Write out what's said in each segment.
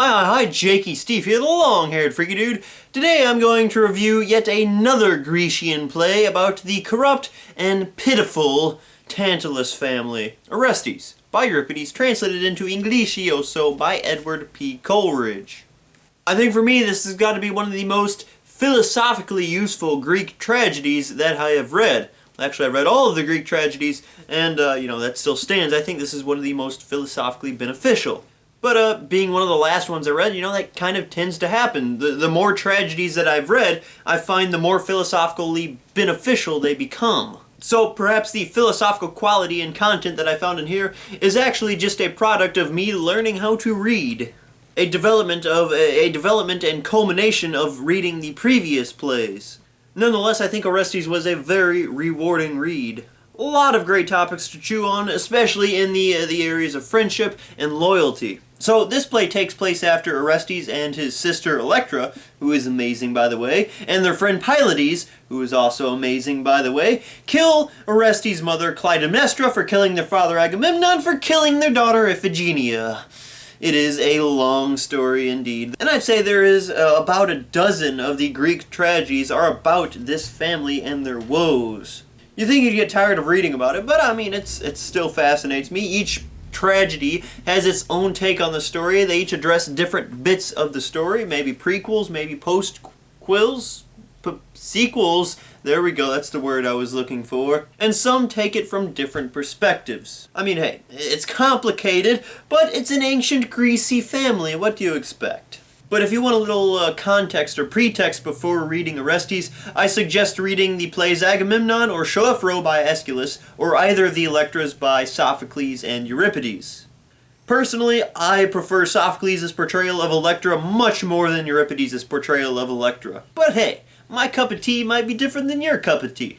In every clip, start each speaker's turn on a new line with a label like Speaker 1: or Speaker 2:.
Speaker 1: Hi, Jakob Stief here, the long-haired freaky dude. Today I'm going to review yet another Grecian play about the corrupt and pitiful Tantalus family. Orestes, by Euripides, translated into Inglesioso by Edward P. Coleridge. I think for me this has got to be one of the most philosophically useful Greek tragedies that I have read. Actually, I read all of the Greek tragedies, and, that still stands. I think this is one of the most philosophically beneficial. But being one of the last ones I read, that kind of tends to happen. The more tragedies that I've read, I find the more philosophically beneficial they become. So perhaps the philosophical quality and content that I found in here is actually just a product of me learning how to read. A development and culmination of reading the previous plays. Nonetheless, I think Orestes was a very rewarding read. A lot of great topics to chew on, especially in the areas of friendship and loyalty. So this play takes place after Orestes and his sister Electra, who is amazing by the way, and their friend Pylades, who is also amazing by the way, kill Orestes' mother Clytemnestra for killing their father Agamemnon for killing their daughter Iphigenia. It is a long story indeed. And I'd say there is about a dozen of the Greek tragedies are about this family and their woes. You think you'd get tired of reading about it, but I mean, it still fascinates me. Each tragedy has its own take on the story. They each address different bits of the story, maybe prequels, maybe post-quills, sequels. There we go, that's the word I was looking for. And some take it from different perspectives. I mean, hey, it's complicated, but it's an ancient Greasy family. What do you expect? But if you want a little context or pretext before reading Orestes, I suggest reading the plays Agamemnon or Shoephro by Aeschylus, or either of the Electras by Sophocles and Euripides. Personally, I prefer Sophocles' portrayal of Electra much more than Euripides' portrayal of Electra. But hey, my cup of tea might be different than your cup of tea.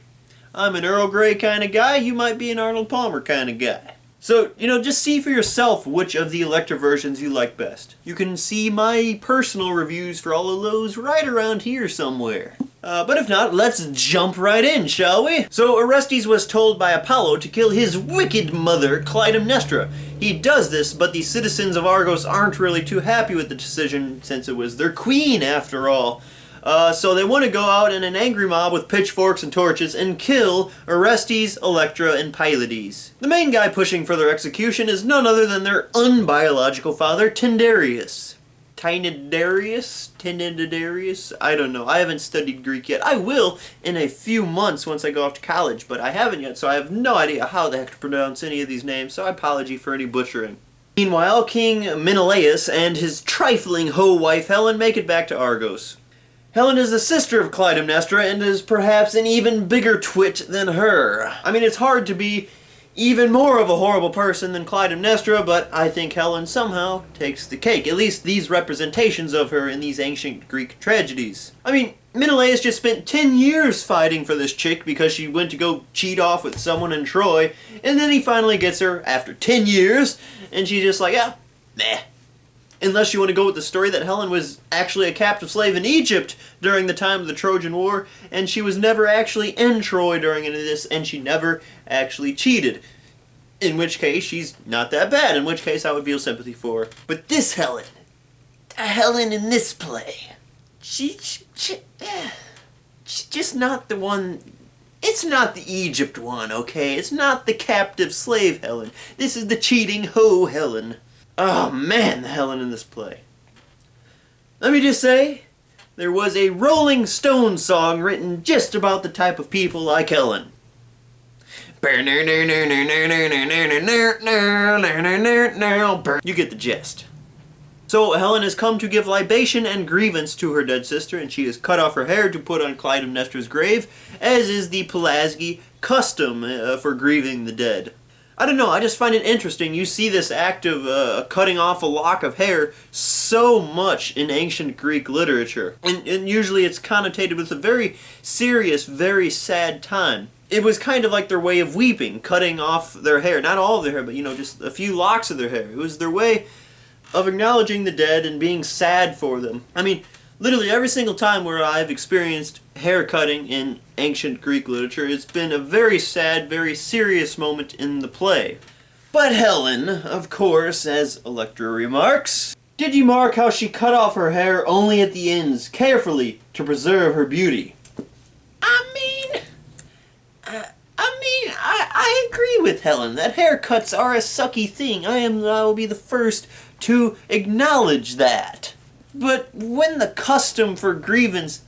Speaker 1: I'm an Earl Grey kind of guy, you might be an Arnold Palmer kind of guy. So, just see for yourself which of the Electra versions you like best. You can see my personal reviews for all of those right around here somewhere. But if not, let's jump right in, shall we? So Orestes was told by Apollo to kill his wicked mother, Clytemnestra. He does this, but the citizens of Argos aren't really too happy with the decision since it was their queen after all. So they want to go out in an angry mob with pitchforks and torches and kill Orestes, Electra, and Pylades. The main guy pushing for their execution is none other than their unbiological father, Tyndareus. Tyndareus? I don't know. I haven't studied Greek yet. I will in a few months once I go off to college, but I haven't yet, so I have no idea how the heck to pronounce any of these names, so I apologize for any butchering. Meanwhile, King Menelaus and his trifling hoe wife Helen make it back to Argos. Helen is the sister of Clytemnestra and is perhaps an even bigger twit than her. I mean, it's hard to be even more of a horrible person than Clytemnestra, but I think Helen somehow takes the cake. At least these representations of her in these ancient Greek tragedies. I mean, Menelaus just spent 10 years fighting for this chick because she went to go cheat off with someone in Troy, and then he finally gets her after 10 years, and she's just like, nah. Unless you want to go with the story that Helen was actually a captive slave in Egypt during the time of the Trojan War, and she was never actually in Troy during any of this, and she never actually cheated. In which case, she's not that bad, in which case I would feel sympathy for her. But this Helen, the Helen in this play, she's just not the one. It's not the Egypt one, okay? It's not the captive slave Helen. This is the cheating hoe Helen. Oh man, the Helen in this play. Let me just say, there was a Rolling Stones song written just about the type of people like Helen. You get the gist. So Helen has come to give libation and grievance to her dead sister, and she has cut off her hair to put on Clytemnestra's grave, as is the Pelasgi custom for grieving the dead. I don't know, I just find it interesting. You see this act of cutting off a lock of hair so much in ancient Greek literature. And usually it's connotated with a very serious, very sad time. It was kind of like their way of weeping, cutting off their hair. Not all of their hair, but just a few locks of their hair. It was their way of acknowledging the dead and being sad for them. I mean, literally every single time where I've experienced hair cutting in ancient Greek literature, it's been a very sad, very serious moment in the play. But Helen, of course, as Electra remarks, Did you mark how she cut off her hair only at the ends, carefully, to preserve her beauty? I agree with Helen that haircuts are a sucky thing. I will be the first to acknowledge that. But when the custom for grievance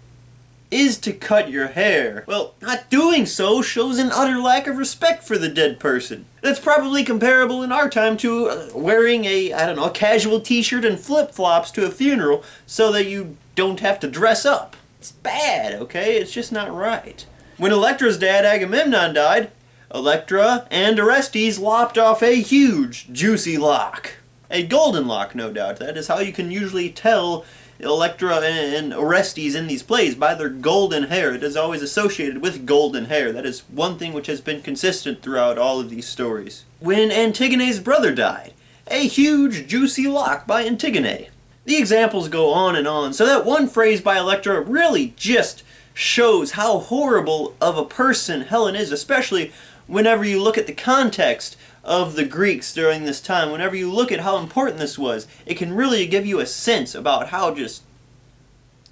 Speaker 1: is to cut your hair, well, not doing so shows an utter lack of respect for the dead person. That's probably comparable in our time to wearing a casual t-shirt and flip-flops to a funeral so that you don't have to dress up. It's bad, okay? It's just not right. When Electra's dad Agamemnon died, Electra and Orestes lopped off a huge, juicy lock. A golden lock, no doubt. That is how you can usually tell Electra and Orestes in these plays, by their golden hair. It is always associated with golden hair. That is one thing which has been consistent throughout all of these stories. When Antigone's brother died, a huge, juicy lock by Antigone. The examples go on and on, so that one phrase by Electra really just shows how horrible of a person Helen is, especially whenever you look at the context of the Greeks during this time. Whenever you look at how important this was, it can really give you a sense about how just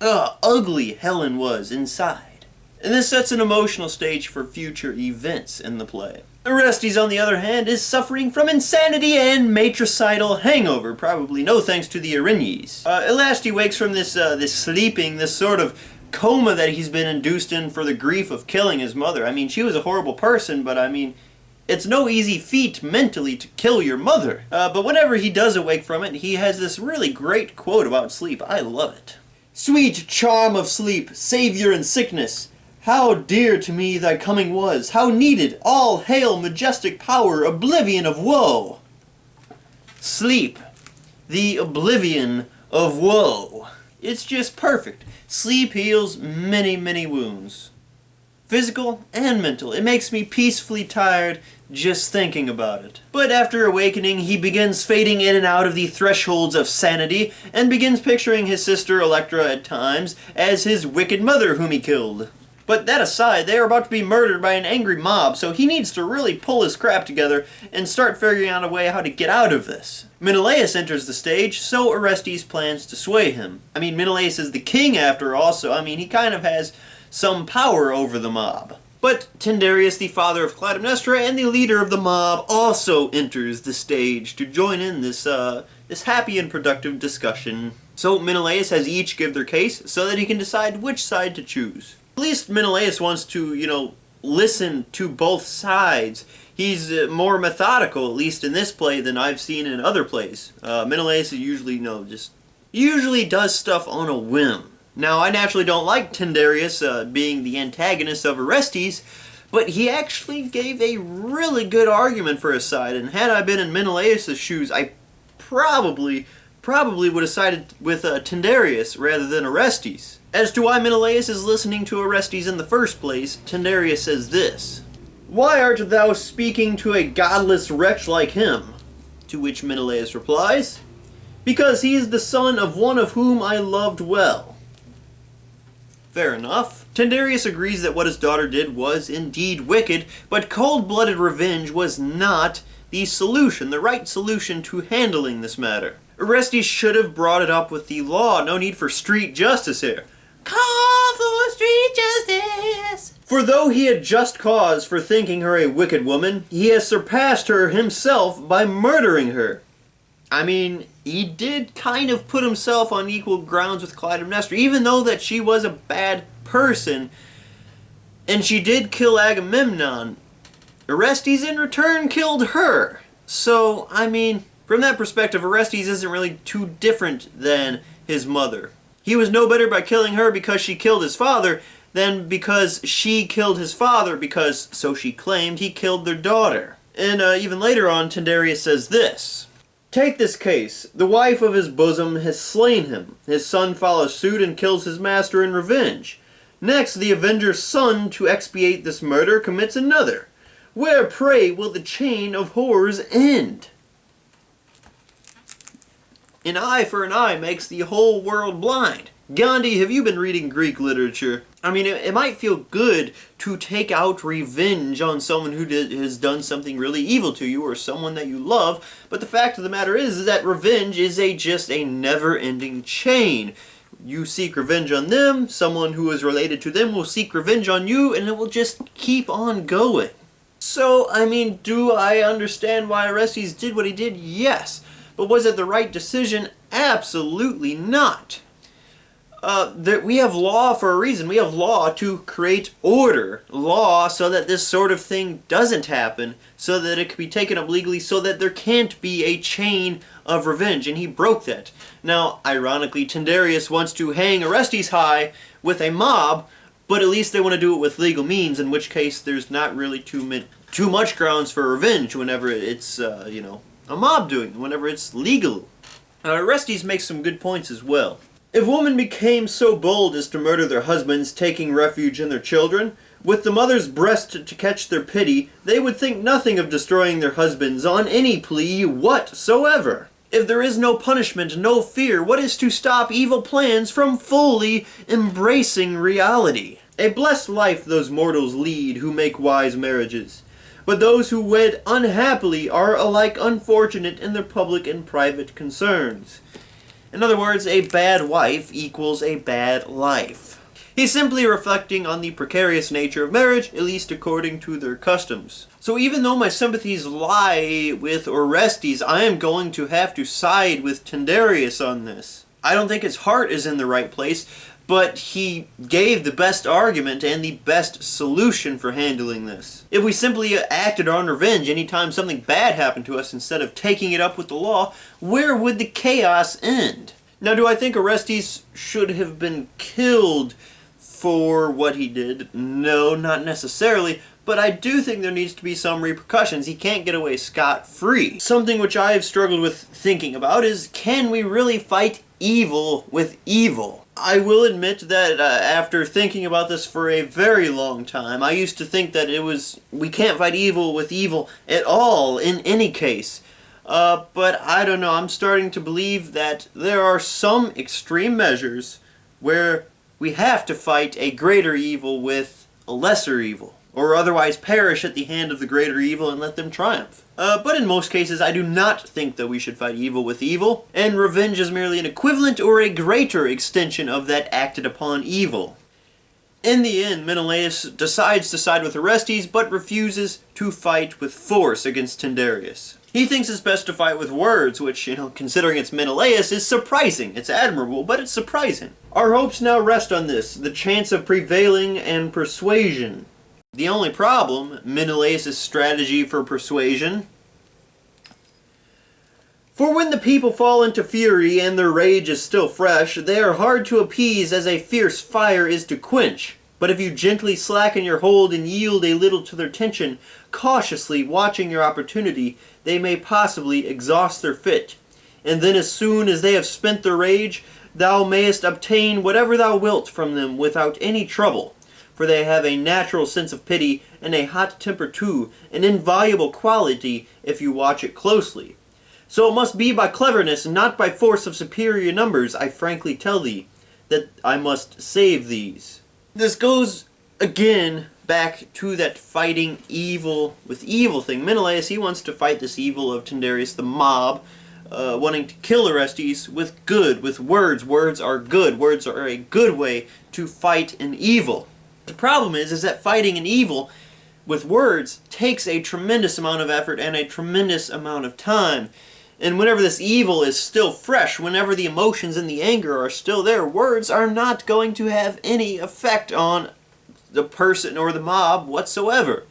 Speaker 1: ugly Helen was inside. And this sets an emotional stage for future events in the play. Orestes, on the other hand, is suffering from insanity and matricidal hangover, probably no thanks to the Euripides. At last he wakes from this sleeping, this sort of coma that he's been induced in for the grief of killing his mother. I mean, she was a horrible person, but I mean, it's no easy feat mentally to kill your mother. But whenever he does awake from it, he has this really great quote about sleep. I love it. Sweet charm of sleep, savior in sickness, how dear to me thy coming was, how needed, all hail majestic power, oblivion of woe. Sleep, the oblivion of woe. It's just perfect. Sleep heals many, many wounds. Physical and mental. It makes me peacefully tired just thinking about it. But after awakening, he begins fading in and out of the thresholds of sanity, and begins picturing his sister Electra at times as his wicked mother whom he killed. But that aside, they are about to be murdered by an angry mob, so he needs to really pull his crap together and start figuring out a way how to get out of this. Menelaus enters the stage, so Orestes plans to sway him. I mean, Menelaus is the king after all, so I mean, he kind of has some power over the mob. But Tyndareus, the father of Clytemnestra and the leader of the mob, also enters the stage to join in this happy and productive discussion. So Menelaus has each give their case so that he can decide which side to choose. At least Menelaus wants to, listen to both sides. He's more methodical, at least in this play, than I've seen in other plays. Menelaus is usually does stuff on a whim. Now, I naturally don't like Tyndareus being the antagonist of Orestes, but he actually gave a really good argument for his side, and had I been in Menelaus' shoes, I probably would have sided with Tyndareus rather than Orestes. As to why Menelaus is listening to Orestes in the first place, Tyndareus says this: "Why art thou speaking to a godless wretch like him?" To which Menelaus replies, "Because he is the son of one of whom I loved well." Fair enough. Tyndareus agrees that what his daughter did was indeed wicked, but cold-blooded revenge was not the solution, the right solution to handling this matter. Orestes should have brought it up with the law. No need for street justice here. Call for street justice! For though he had just cause for thinking her a wicked woman, he has surpassed her himself by murdering her. I mean, he did kind of put himself on equal grounds with Clytemnestra, even though that she was a bad person, and she did kill Agamemnon. Orestes in return killed her. So, I mean, from that perspective, Orestes isn't really too different than his mother. He was no better by killing her because she killed his father than because she killed his father because, so she claimed, he killed their daughter. And even later on, Tyndareus says this: "Take this case. The wife of his bosom has slain him. His son follows suit and kills his master in revenge. Next, the avenger's son, to expiate this murder, commits another. Where, pray, will the chain of horrors end? An eye for an eye makes the whole world blind. Gandhi, have you been reading Greek literature? I mean, it might feel good to take out revenge on someone who has done something really evil to you or someone that you love, but the fact of the matter is that revenge is just a never-ending chain. You seek revenge on them, someone who is related to them will seek revenge on you, and it will just keep on going. So, I mean, do I understand why Orestes did what he did? Yes. But was it the right decision? Absolutely not. We have law for a reason. We have law to create order. Law so that this sort of thing doesn't happen, so that it can be taken up legally, so that there can't be a chain of revenge, and he broke that. Now, ironically, Tyndareus wants to hang Orestes high with a mob, but at least they want to do it with legal means, in which case there's not really too much grounds for revenge whenever it's, a mob doing it, whenever it's legal. Orestes makes some good points as well. If women became so bold as to murder their husbands, taking refuge in their children, with the mother's breast to catch their pity, they would think nothing of destroying their husbands on any plea whatsoever. If there is no punishment, no fear, what is to stop evil plans from fully embracing reality? A blessed life those mortals lead who make wise marriages, but those who wed unhappily are alike unfortunate in their public and private concerns. In other words, a bad wife equals a bad life. He's simply reflecting on the precarious nature of marriage, at least according to their customs. So even though my sympathies lie with Orestes, I am going to have to side with Tyndareus on this. I don't think his heart is in the right place, but he gave the best argument and the best solution for handling this. If we simply acted on revenge anytime something bad happened to us instead of taking it up with the law, where would the chaos end? Now, do I think Orestes should have been killed for what he did? No, not necessarily, but I do think there needs to be some repercussions. He can't get away scot-free. Something which I have struggled with thinking about is, can we really fight evil with evil? I will admit that after thinking about this for a very long time, I used to think that we can't fight evil with evil at all in any case. But I don't know, I'm starting to believe that there are some extreme measures where we have to fight a greater evil with a lesser evil, or otherwise perish at the hand of the greater evil and let them triumph. But in most cases, I do not think that we should fight evil with evil, and revenge is merely an equivalent or a greater extension of that acted upon evil. In the end, Menelaus decides to side with Orestes, but refuses to fight with force against Tyndareus. He thinks it's best to fight with words, which, considering it's Menelaus, is surprising. It's admirable, but it's surprising. Our hopes now rest on this, the chance of prevailing and persuasion. The only problem, Menelaus' strategy for persuasion. For when the people fall into fury and their rage is still fresh, they are hard to appease as a fierce fire is to quench. But if you gently slacken your hold and yield a little to their tension, cautiously watching your opportunity, they may possibly exhaust their fit. And then as soon as they have spent their rage, thou mayest obtain whatever thou wilt from them without any trouble. For they have a natural sense of pity, and a hot temper too, an invaluable quality if you watch it closely. So it must be by cleverness, and not by force of superior numbers, I frankly tell thee, that I must save these. This goes, again, back to that fighting evil with evil thing. Menelaus, he wants to fight this evil of Tyndareus, the mob, wanting to kill Orestes with good, with words. Words are good. Words are a good way to fight an evil. The problem is that fighting an evil with words takes a tremendous amount of effort and a tremendous amount of time. And whenever this evil is still fresh, whenever the emotions and the anger are still there, words are not going to have any effect on the person or the mob whatsoever.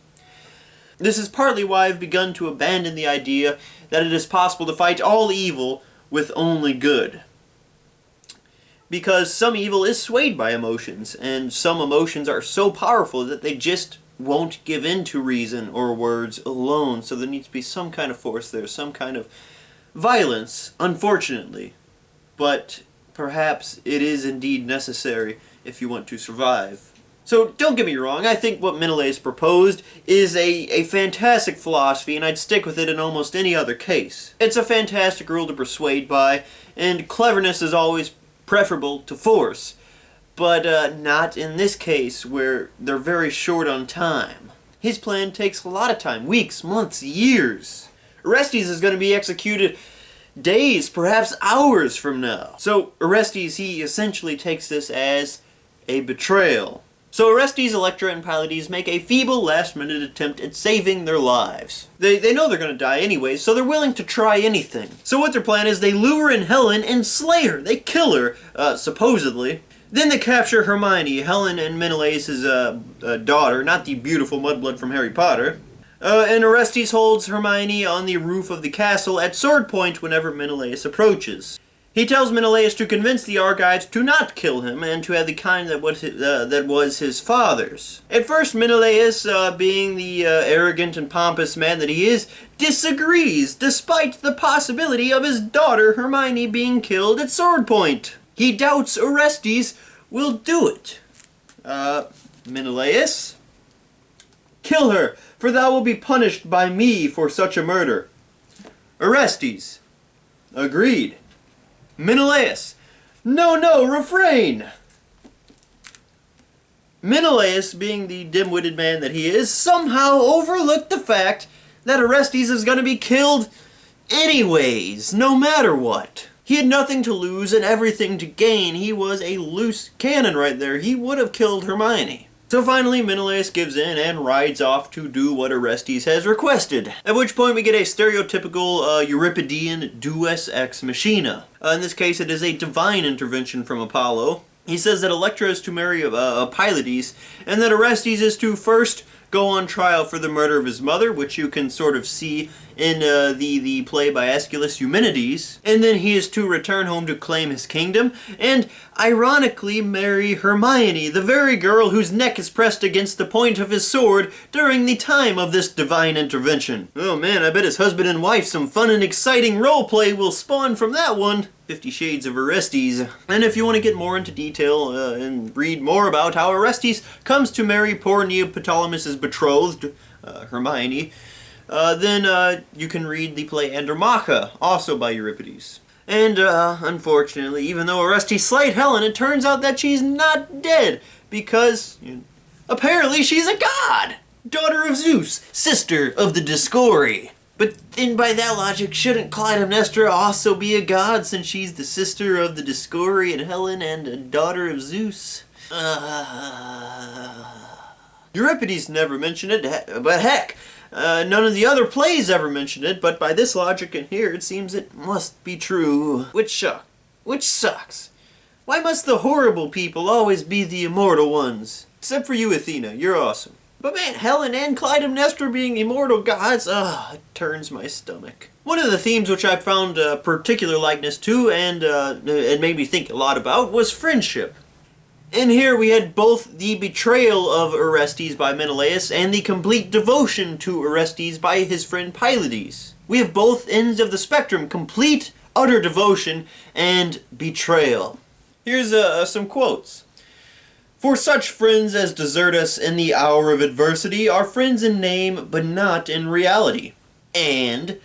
Speaker 1: This is partly why I've begun to abandon the idea that it is possible to fight all evil with only good. Because some evil is swayed by emotions, and some emotions are so powerful that they just won't give in to reason or words alone. So there needs to be some kind of force there, some kind of violence, unfortunately. But perhaps it is indeed necessary if you want to survive. So don't get me wrong, I think what Menelaus proposed is a fantastic philosophy, and I'd stick with it in almost any other case. It's a fantastic rule to persuade by, and cleverness is always preferable to force. But not in this case, where they're very short on time. His plan takes a lot of time, weeks, months, years. Orestes is going to be executed days, perhaps hours from now. So Orestes, he essentially takes this as a betrayal. So Orestes, Electra, and Pylades make a feeble last-minute attempt at saving their lives. They know they're going to die anyway, so they're willing to try anything. So what their plan is, they lure in Helen and slay her. They kill her, supposedly. Then they capture Hermione, Helen and Menelaus' daughter, not the beautiful mudblood from Harry Potter. And Orestes holds Hermione on the roof of the castle at sword point whenever Menelaus approaches. He tells Menelaus to convince the Argives to not kill him and to have the kind that was his father's. At first, Menelaus, being the arrogant and pompous man that he is, disagrees, despite the possibility of his daughter Hermione being killed at sword point. He doubts Orestes will do it. Menelaus, kill her, for thou wilt be punished by me for such a murder. Orestes, agreed. Menelaus, no, refrain. Menelaus, being the dim-witted man that he is, somehow overlooked the fact that Orestes is going to be killed anyways, no matter what. He had nothing to lose and everything to gain. He was a loose cannon right there. He would have killed Hermione. So finally, Menelaus gives in and rides off to do what Orestes has requested. At which point we get a stereotypical Euripidean deus ex machina. In this case, it is a divine intervention from Apollo. He says that Electra is to marry Pylades, and that Orestes is to first go on trial for the murder of his mother, which you can sort of see in the play by Aeschylus Eumenides, and then he is to return home to claim his kingdom, and ironically marry Hermione, the very girl whose neck is pressed against the point of his sword during the time of this divine intervention. Oh man, I bet his husband and wife some fun and exciting roleplay will spawn from that one. 50 Shades of Orestes. And if you want to get more into detail and read more about how Orestes comes to marry poor Neoptolemus' betrothed, Hermione, then you can read the play Andromache, also by Euripides. And unfortunately, even though Orestes slayed Helen, it turns out that she's not dead, because apparently she's a god! Daughter of Zeus, sister of the Discorii. But then by that logic, shouldn't Clytemnestra also be a god, since she's the sister of the Discorii and Helen and a daughter of Zeus? Euripides never mentioned it, but heck, none of the other plays ever mentioned it, but by this logic in here, it seems it must be true. Which sucks. Why must the horrible people always be the immortal ones? Except for you, Athena, you're awesome. But man, Helen and Clytemnestra being immortal gods, it turns my stomach. One of the themes which I found a particular likeness to and it made me think a lot about was friendship. And here we had both the betrayal of Orestes by Menelaus and the complete devotion to Orestes by his friend Pylades. We have both ends of the spectrum, complete, utter devotion and betrayal. Here's some quotes. For such friends as desert us in the hour of adversity are friends in name, but not in reality. And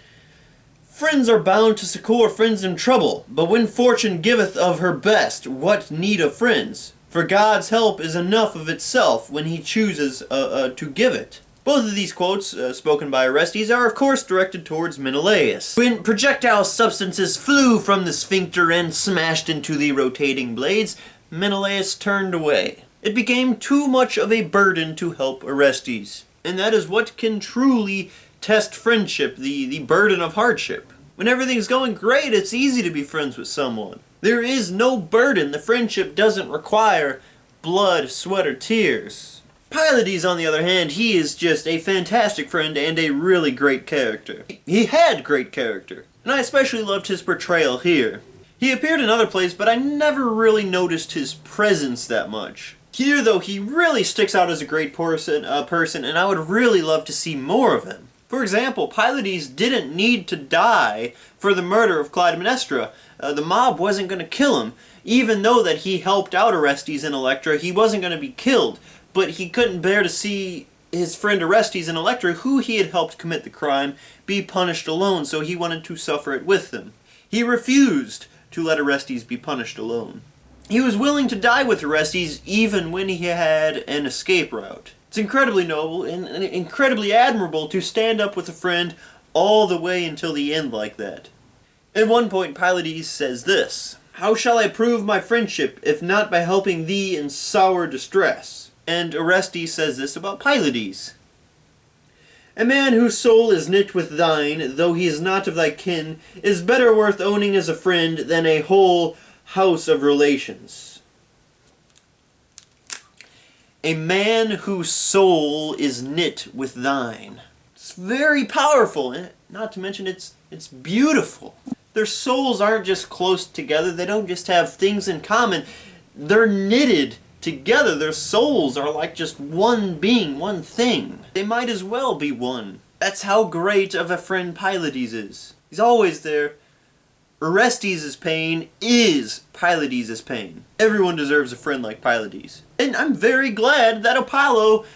Speaker 1: friends are bound to succour friends in trouble, but when fortune giveth of her best, what need of friends? For God's help is enough of itself when he chooses to give it. Both of these quotes, spoken by Orestes, are of course directed towards Menelaus. When projectile substances flew from the sphincter and smashed into the rotating blades, Menelaus turned away. It became too much of a burden to help Orestes. And that is what can truly test friendship, the burden of hardship. When everything's going great, it's easy to be friends with someone. There is no burden. The friendship doesn't require blood, sweat, or tears. Pylades, on the other hand, he is just a fantastic friend and a really great character. He had great character, and I especially loved his portrayal here. He appeared in other plays, but I never really noticed his presence that much. Here, though, he really sticks out as a great person, and I would really love to see more of him. For example, Pylades didn't need to die for the murder of Clytemnestra. The mob wasn't going to kill him. Even though that he helped out Orestes and Electra, he wasn't going to be killed. But he couldn't bear to see his friend Orestes and Electra, who he had helped commit the crime, be punished alone, so he wanted to suffer it with them. He refused to let Orestes be punished alone. He was willing to die with Orestes even when he had an escape route. It's incredibly noble and incredibly admirable to stand up with a friend all the way until the end like that. At one point, Pylades says this: "How shall I prove my friendship, if not by helping thee in sour distress?" And Orestes says this about Pylades: "A man whose soul is knit with thine, though he is not of thy kin, is better worth owning as a friend than a whole house of relations." A man whose soul is knit with thine. It's very powerful, not to mention it's beautiful. Their souls aren't just close together, they don't just have things in common, they're knitted together. Their souls are like just one being, one thing. They might as well be one. That's how great of a friend Pylades is. He's always there. Orestes' pain is Pylades' pain. Everyone deserves a friend like Pylades. And I'm very glad that Apollo,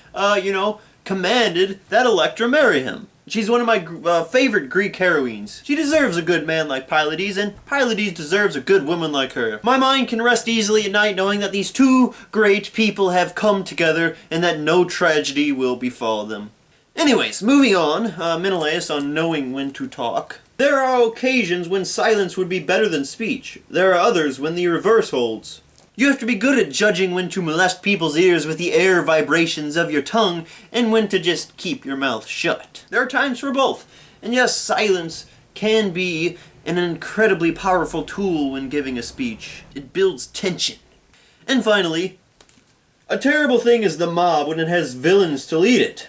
Speaker 1: commanded that Electra marry him. She's one of my favorite Greek heroines. She deserves a good man like Pylades, and Pylades deserves a good woman like her. My mind can rest easily at night knowing that these two great people have come together and that no tragedy will befall them. Anyways, moving on, Menelaus on knowing when to talk. There are occasions when silence would be better than speech. There are others when the reverse holds. You have to be good at judging when to molest people's ears with the air vibrations of your tongue and when to just keep your mouth shut. There are times for both. And yes, silence can be an incredibly powerful tool when giving a speech. It builds tension. And finally, a terrible thing is the mob when it has villains to lead it.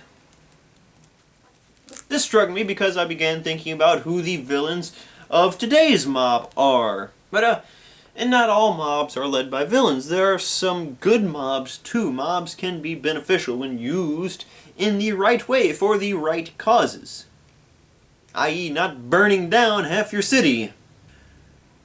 Speaker 1: This struck me because I began thinking about who the villains of today's mob are. And not all mobs are led by villains. There are some good mobs too. Mobs can be beneficial when used in the right way for the right causes. i.e. not burning down half your city.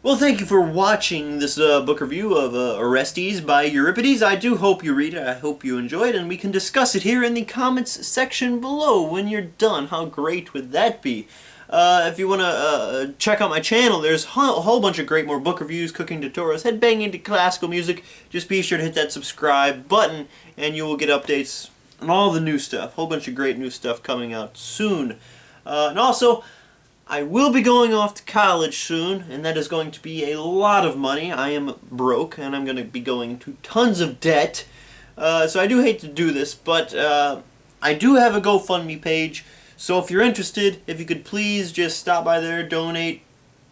Speaker 1: Well, thank you for watching this book review of Orestes by Euripides. I do hope you read it. I hope you enjoy it, and we can discuss it here in the comments section below when you're done. How great would that be? If you want to check out my channel, there's a whole bunch of great more book reviews, cooking tutorials, headbanging to classical music. Just be sure to hit that subscribe button and you will get updates on all the new stuff. A whole bunch of great new stuff coming out soon. And also, I will be going off to college soon, and that is going to be a lot of money. I am broke, and I'm going to be going to tons of debt. So I do hate to do this, but I do have a GoFundMe page. So if you're interested, if you could please just stop by there, donate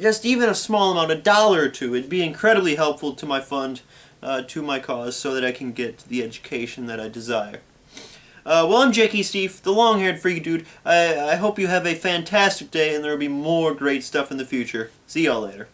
Speaker 1: just even a small amount, $1 or $2. It'd be incredibly helpful to my fund, to my cause, so that I can get the education that I desire. Well, I'm Jakob Stief, the long-haired freaky dude. I hope you have a fantastic day, and there will be more great stuff in the future. See y'all later.